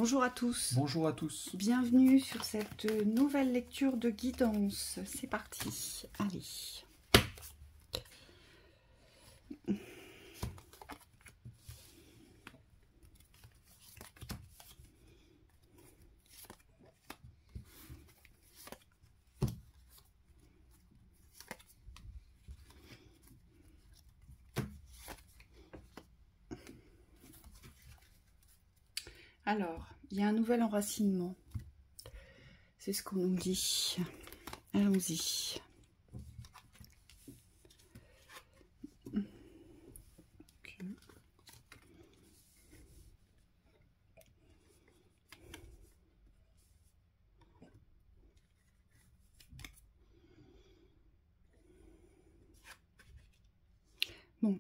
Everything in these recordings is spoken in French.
Bonjour à tous. Bonjour à tous. Bienvenue sur cette nouvelle lecture de guidance. C'est parti. Allez. Alors, il y a un nouvel enracinement. C'est ce qu'on nous dit. Allons-y. Bon.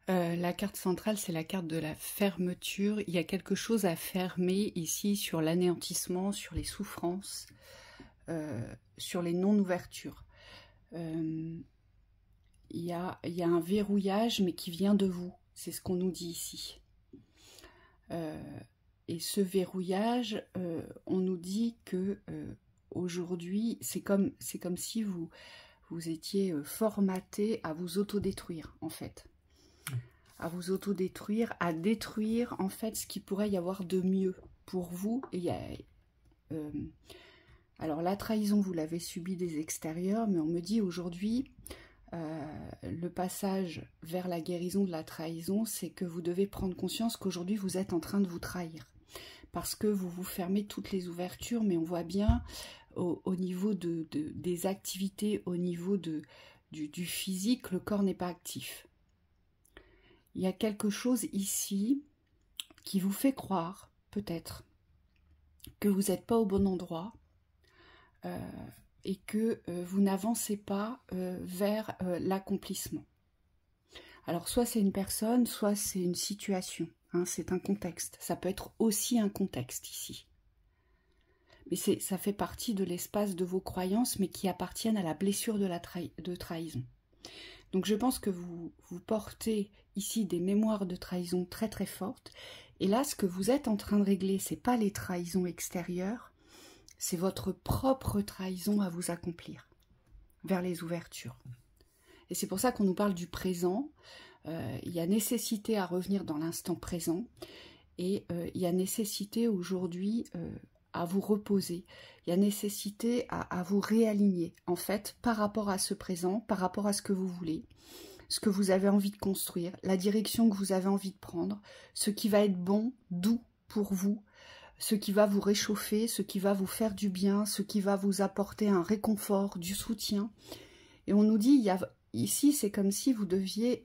La carte centrale, c'est la carte de la fermeture. Il y a quelque chose à fermer ici sur l'anéantissement, sur les souffrances, sur les non-ouvertures. Il y a un verrouillage, mais qui vient de vous. C'est ce qu'on nous dit ici. Et ce verrouillage, on nous dit que aujourd'hui, c'est comme si vous étiez formaté à vous autodétruire, en fait. À vous autodétruire, à détruire, en fait, ce qui pourrait y avoir de mieux pour vous. Et alors, la trahison, vous l'avez subie des extérieurs, mais on me dit aujourd'hui, le passage vers la guérison de la trahison, c'est que vous devez prendre conscience qu'aujourd'hui, vous êtes en train de vous trahir. Parce que vous vous fermez toutes les ouvertures, mais on voit bien au niveau des activités, au niveau du physique, le corps n'est pas actif. Il y a quelque chose ici qui vous fait croire, peut-être, que vous n'êtes pas au bon endroit et que vous n'avancez pas vers l'accomplissement. Alors, soit c'est une personne, soit c'est une situation, hein, c'est un contexte. Ça peut être aussi un contexte ici. Mais ça fait partie de l'espace de vos croyances, mais qui appartiennent à la blessure de trahison. Donc je pense que vous portez ici des mémoires de trahison très très fortes. Et là, ce que vous êtes en train de régler, ce n'est pas les trahisons extérieures, c'est votre propre trahison à vous accomplir vers les ouvertures. Et c'est pour ça qu'on nous parle du présent. Il y a nécessité à revenir dans l'instant présent. Et il y a nécessité aujourd'hui à vous reposer. Il y a nécessité à vous réaligner, en fait, par rapport à ce présent, par rapport à ce que vous voulez, ce que vous avez envie de construire, la direction que vous avez envie de prendre, ce qui va être bon, doux pour vous, ce qui va vous réchauffer, ce qui va vous faire du bien, ce qui va vous apporter un réconfort, du soutien. Et on nous dit, ici, c'est comme si vous deviez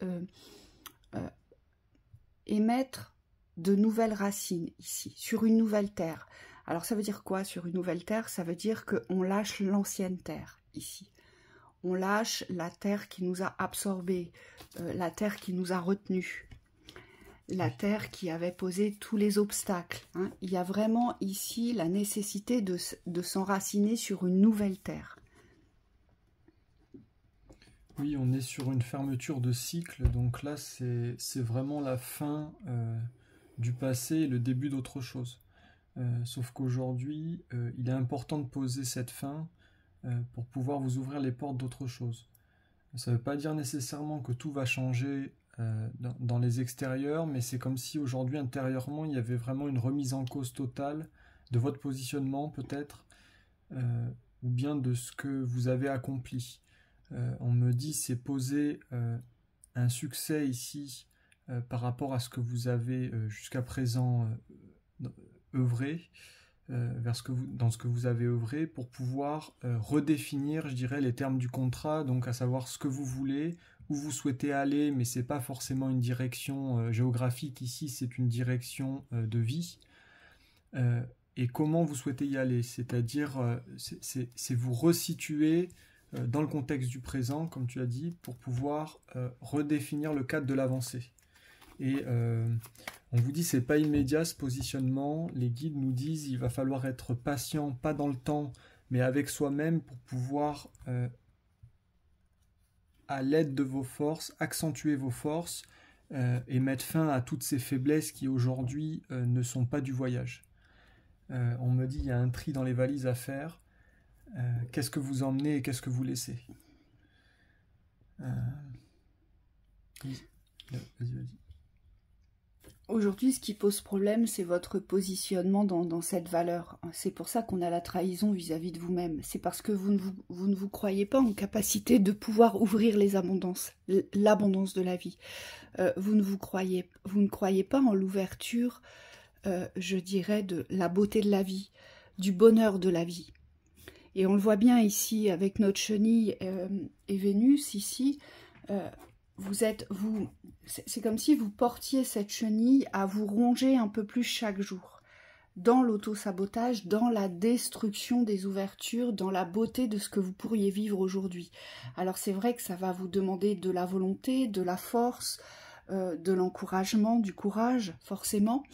émettre de nouvelles racines, ici, sur une nouvelle terre. Alors ça veut dire quoi sur une nouvelle terre? Ça veut dire qu'on lâche l'ancienne terre, ici. On lâche la terre qui nous a absorbés, la terre qui nous a retenus, la terre qui avait posé tous les obstacles. Hein. Il y a vraiment ici la nécessité de s'enraciner sur une nouvelle terre. Oui, on est sur une fermeture de cycle, donc là c'est vraiment la fin du passé et le début d'autre chose. Sauf qu'aujourd'hui, il est important de poser cette fin pour pouvoir vous ouvrir les portes d'autre chose. Ça ne veut pas dire nécessairement que tout va changer dans les extérieurs, mais c'est comme si aujourd'hui, intérieurement, il y avait vraiment une remise en cause totale de votre positionnement, peut-être, ou bien de ce que vous avez accompli. On me dit c'est poser un succès ici par rapport à ce que vous avez jusqu'à présent œuvré, dans ce que vous avez œuvré, pour pouvoir redéfinir, je dirais, les termes du contrat, donc à savoir ce que vous voulez, où vous souhaitez aller, mais c'est pas forcément une direction géographique ici, c'est une direction de vie, et comment vous souhaitez y aller, c'est-à-dire c'est vous resituer dans le contexte du présent, comme tu as dit, pour pouvoir redéfinir le cadre de l'avancée. Et on vous dit c'est pas immédiat ce positionnement, les guides nous disent il va falloir être patient, pas dans le temps, mais avec soi-même pour pouvoir, à l'aide de vos forces, accentuer vos forces et mettre fin à toutes ces faiblesses qui aujourd'hui ne sont pas du voyage. On me dit il y a un tri dans les valises à faire. Qu'est-ce que vous emmenez et qu'est-ce que vous laissez? Vas-y. Aujourd'hui, ce qui pose problème, c'est votre positionnement dans cette valeur. C'est pour ça qu'on a la trahison vis-à-vis de vous-même. C'est parce que vous ne vous croyez pas en capacité de pouvoir ouvrir les abondances, l'abondance de la vie. Vous ne croyez pas en l'ouverture, je dirais, de la beauté de la vie, du bonheur de la vie. Et on le voit bien ici avec notre chenille et Vénus ici. C'est comme si vous portiez cette chenille à vous ronger un peu plus chaque jour, dans l'auto-sabotage, dans la destruction des ouvertures, dans la beauté de ce que vous pourriez vivre aujourd'hui. Alors c'est vrai que ça va vous demander de la volonté, de la force, de l'encouragement, du courage, forcément.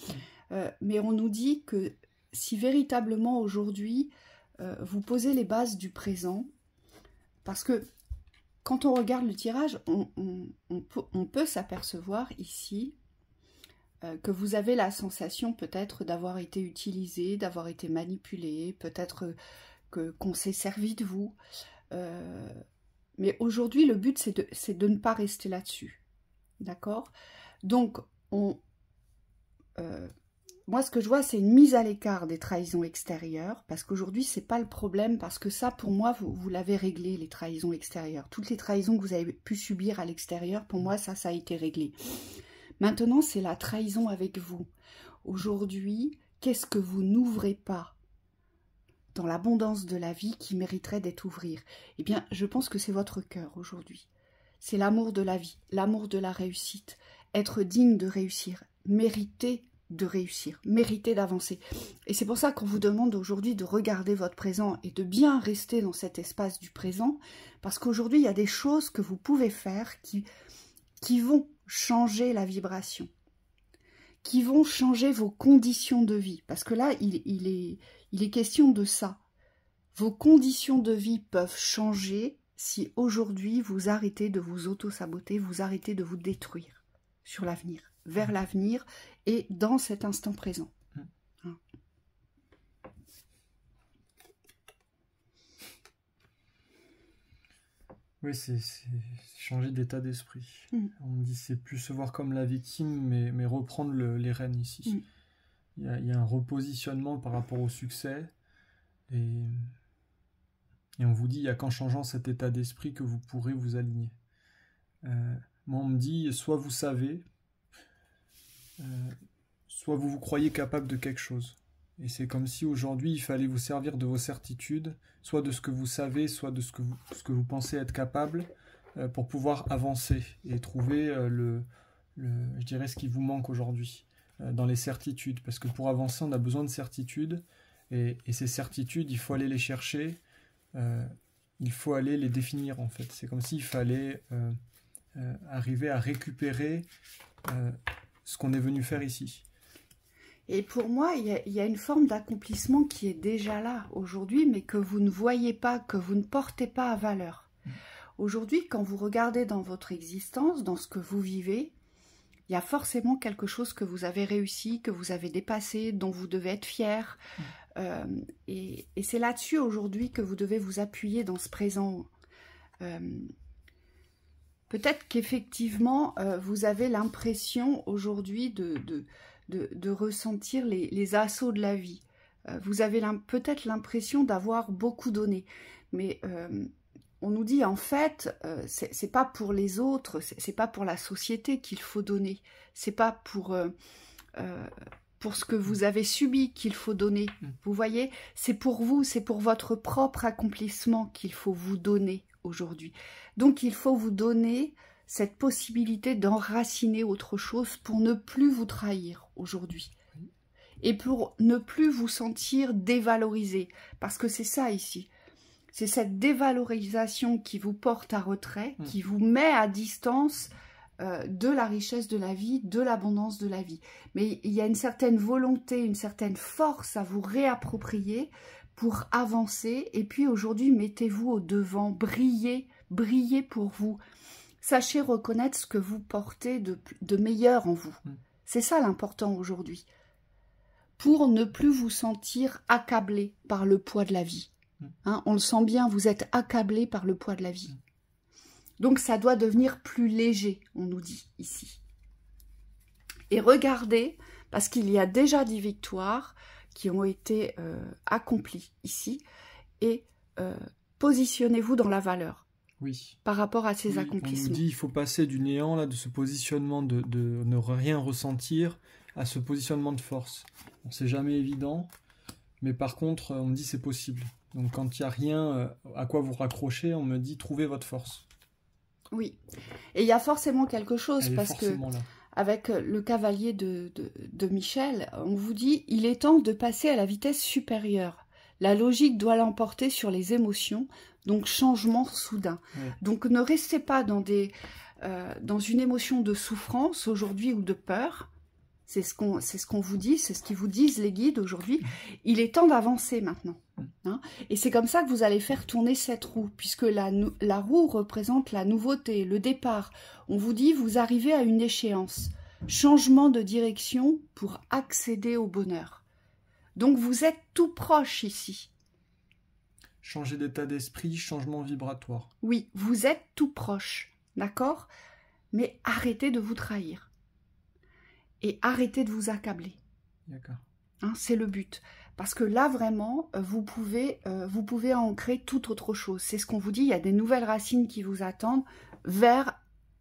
Mais on nous dit que si véritablement aujourd'hui, vous posez les bases du présent, parce que quand on regarde le tirage, on peut s'apercevoir ici que vous avez la sensation peut-être d'avoir été utilisé, d'avoir été manipulé, peut-être qu'on s'est servi de vous. Mais aujourd'hui, le but, c'est de ne pas rester là-dessus. D'accord? Donc, moi, ce que je vois, c'est une mise à l'écart des trahisons extérieures, parce qu'aujourd'hui, c'est pas le problème, parce que ça, pour moi, vous l'avez réglé, les trahisons extérieures. Toutes les trahisons que vous avez pu subir à l'extérieur, pour moi, ça a été réglé. Maintenant, c'est la trahison avec vous. Aujourd'hui, qu'est-ce que vous n'ouvrez pas dans l'abondance de la vie qui mériterait d'être ouvert? Eh bien, je pense que c'est votre cœur aujourd'hui. C'est l'amour de la vie, l'amour de la réussite, être digne de réussir, mériter de réussir, mériter d'avancer. Et c'est pour ça qu'on vous demande aujourd'hui de regarder votre présent et de bien rester dans cet espace du présent, parce qu'aujourd'hui, il y a des choses que vous pouvez faire qui vont changer la vibration, qui vont changer vos conditions de vie. Parce que là, il est question de ça. Vos conditions de vie peuvent changer si aujourd'hui, vous arrêtez de vous auto-saboter, vous arrêtez de vous détruire sur l'avenir, vers l'avenir et dans cet instant présent. Hein. Oui, c'est changer d'état d'esprit. On me dit c'est plus se voir comme la victime, mais reprendre les rênes ici. Il y a un repositionnement par rapport au succès, et on vous dit il n'y a qu'en changeant cet état d'esprit que vous pourrez vous aligner. Moi, on me dit soit vous savez, soit vous croyez capable de quelque chose. Et c'est comme si aujourd'hui, il fallait vous servir de vos certitudes, soit de ce que vous savez, soit de ce que vous pensez être capable, pour pouvoir avancer et trouver, je dirais, ce qui vous manque aujourd'hui, dans les certitudes. Parce que pour avancer, on a besoin de certitudes, et ces certitudes, il faut aller les chercher, il faut aller les définir, en fait. C'est comme s'il fallait arriver à récupérer ce qu'on est venu faire ici. Et pour moi, il y a une forme d'accomplissement qui est déjà là aujourd'hui, mais que vous ne voyez pas, que vous ne portez pas à valeur. Aujourd'hui, quand vous regardez dans votre existence, dans ce que vous vivez, il y a forcément quelque chose que vous avez réussi, que vous avez dépassé, dont vous devez être fier. Et c'est là-dessus aujourd'hui que vous devez vous appuyer dans ce présent. Peut-être qu'effectivement, vous avez l'impression aujourd'hui de ressentir les assauts de la vie. Vous avez peut-être l'impression d'avoir beaucoup donné. Mais on nous dit en fait, c'est pas pour les autres, c'est pas pour la société qu'il faut donner. C'est pas pour ce que vous avez subi qu'il faut donner. Vous voyez, c'est pour vous, c'est pour votre propre accomplissement qu'il faut vous donner aujourd'hui. Donc il faut vous donner cette possibilité d'enraciner autre chose pour ne plus vous trahir aujourd'hui. Et pour ne plus vous sentir dévalorisé. Parce que c'est ça ici. C'est cette dévalorisation qui vous porte à retrait, qui vous met à distance de la richesse de la vie, de l'abondance de la vie. Mais il y a une certaine volonté, une certaine force à vous réapproprier pour avancer. Et puis aujourd'hui, mettez-vous au devant, brillez pour vous. Sachez reconnaître ce que vous portez de meilleur en vous. C'est ça l'important aujourd'hui. Pour ne plus vous sentir accablé par le poids de la vie. Hein, on le sent bien, vous êtes accablé par le poids de la vie. Donc ça doit devenir plus léger, on nous dit ici. Et regardez, parce qu'il y a déjà des victoires qui ont été accomplies ici, et positionnez-vous dans la valeur. Oui. Par rapport à ces accomplissements. On nous dit il faut passer du néant, là, de ce positionnement de ne rien ressentir, à ce positionnement de force. Bon, c'est jamais évident, mais par contre, on me dit c'est possible. Donc quand il n'y a rien à quoi vous raccrocher, on me dit trouvez votre force. Oui, et il y a forcément quelque chose, parce que là. Avec le cavalier de Michel, on vous dit il est temps de passer à la vitesse supérieure. La logique doit l'emporter sur les émotions, donc changement soudain. Oui. Donc ne restez pas dans une émotion de souffrance aujourd'hui ou de peur. C'est ce qu'on vous dit, c'est ce qu'ils vous disent les guides aujourd'hui. Il est temps d'avancer maintenant. Hein, et c'est comme ça que vous allez faire tourner cette roue, puisque la roue représente la nouveauté, le départ. On vous dit vous arrivez à une échéance. Changement de direction pour accéder au bonheur. Donc vous êtes tout proche ici. Changer d'état d'esprit, changement vibratoire. Oui, vous êtes tout proche, d'accord? Mais arrêtez de vous trahir. Et arrêtez de vous accabler. D'accord. Hein, c'est le but. Parce que là, vraiment, vous pouvez ancrer toute autre chose. C'est ce qu'on vous dit, il y a des nouvelles racines qui vous attendent vers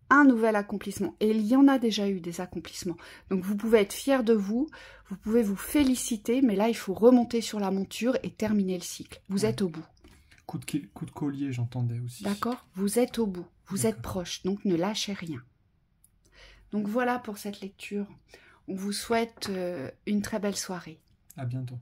un nouvel accomplissement. Et il y en a déjà eu des accomplissements. Donc vous pouvez être fier de vous, vous pouvez vous féliciter, mais là, il faut remonter sur la monture et terminer le cycle. Vous êtes au bout. Coup de collier, j'entendais aussi. D'accord? Vous êtes au bout, vous êtes proche, donc ne lâchez rien. Donc voilà pour cette lecture. On vous souhaite une très belle soirée. À bientôt.